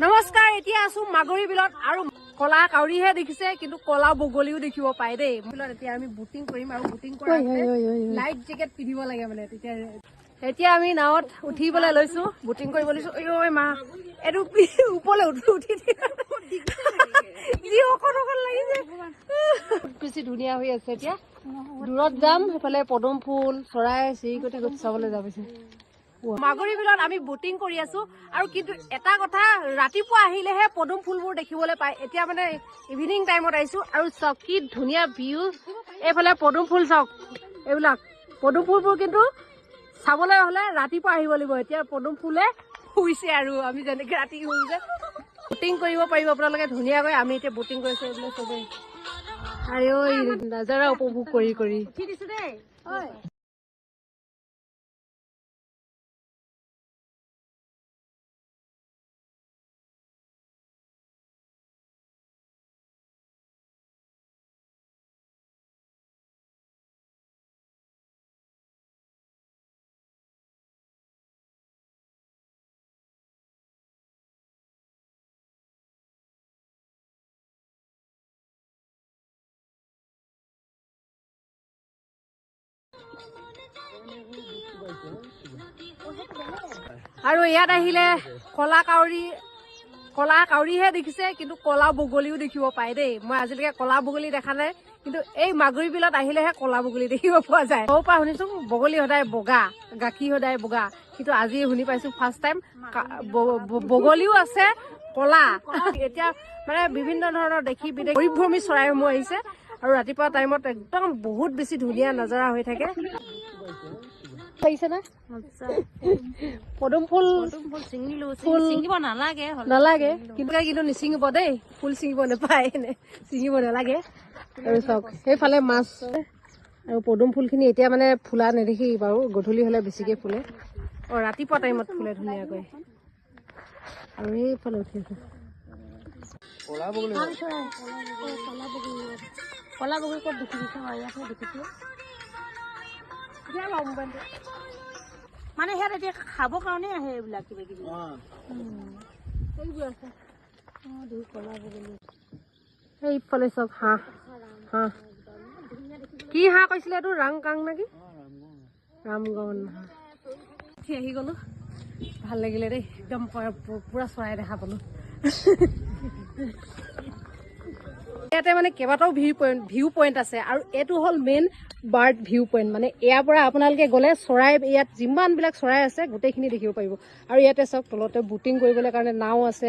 নমস্কাৰ, এতিয়া আছো মাগুৰী বিলত আৰু কলা কাউৰীহে দেখিছে, কিন্তু কলা বগলীও দেখিব পায় দেই। বিলত এতিয়া আমি বুটিং কৰিম আৰু বুটিং কৰা লাইফ জেকেট পিন্ধিব লাগে মানে তেতিয়া। এতিয়া আমি নাৱত উঠিবলৈ লৈছো, বুটিং কৰিব লৈছো। ঐ মা, এইটো ওপৰলৈ উঠি যি অকণ লাগিছে, বেছি ধুনীয়া হৈ আছে। এতিয়া দূৰত যাম, সেইফালে পদুম ফুল, চৰাই চিৰিকটি চাবলৈ যাবিছে। মাগুৰী বিলত আমি বুটিং কৰি আছো আৰু কিন্তু এটা কথা, ৰাতিপুৱা আহিলেহে পদুম ফুলবোৰ দেখিবলৈ পায়। এতিয়া মানে ইভিনিং টাইমত আহিছো আৰু চাওক কি ধুনীয়া ভিউ। এইফালে পদুম ফুল চাওক, এইবিলাক পদুম ফুলবোৰ কিন্তু চাবলৈ হলে ৰাতিপুৱা আহিব লাগিব। এতিয়া পদুম ফুলে শুইছে আৰু আমি যেনেকে ৰাতি শুই যে বুটিং কৰিব পাৰিব আপোনালোকে ধুনীয়াকৈ। আমি এতিয়া বুটিং কৰিছো এইবিলাক চবেই আৰু নাজাৰা উপভোগ কৰি উঠি দিছো দেই। আৰু ইয়াত আহিলে কলা কাউৰীহে দেখিছে, কিন্তু কলা বগলীও দেখিব পায় দেই। মই আজিলৈকে কলা বগলী দেখা নাই, কিন্তু এই মাগুৰী বিলত আহিলেহে কলা বগলী দেখিব পোৱা যায়। সৰুৰ পৰা শুনিছো বগলী সদায় বগা, গাখীৰ সদায় বগা, কিন্তু আজি শুনি পাইছো ফাৰ্ষ্ট টাইম বগলীও আছে কলা। এতিয়া মানে বিভিন্ন ধৰণৰ দেশী বিদেশী পৰিভ্ৰমী চৰাইসমূহ আহিছে আৰু ৰাতিপুৱা টাইমত একদম বহুত বেছি ধুনীয়া নজাৰা হৈ থাকে। পদুম ফুল ছিঙিব নালাগে, কিন্তু নিচিঙিব দেই। ফুল ছিঙিব নাপায়, ছিঙিব নালাগে। আৰু চাওক সেইফালে মাছ আৰু পদুম ফুল খিনি এতিয়া মানে ফুলা নেদেখি বাৰু, গধূলি হলে বেছিকে ফুলে। ৰাতিপুৱা টাইমত ফুলে ধুনীয়াকৈ। আৰু এইফালে উঠি আছে কলা বগলী। ক'ত দেখিছো? ইয়াতহে দেখিছো মানে সিহঁত এতিয়া খাবৰ কাৰণে আহে এইবিলাক কিবা কিবি সেইবোৰ আছে। এইফালে চব হাঁহ কি হাঁহ কৈছিলে এইটো? ৰাং কাং নেকি? ৰামগন হাঁহ। আহি গলো, ভাল লাগিলে দেই। একদম পুৰা চৰাই দেখা পালো। ইয়াতে মানে কেইবাটাও ভিউ পইণ্ট আছে আৰু এইটো হ'ল মেইন বাৰ্ড ভিউ পইণ্ট। মানে ইয়াৰ পৰা আপোনালোকে গ'লে চৰাই, ইয়াত যিমান বিলাক চৰাই আছে গোটেইখিনি দেখিব পাৰিব। আৰু ইয়াতে চাওক তলতে বুটিং কৰিবলৈ কাৰণে নাও আছে।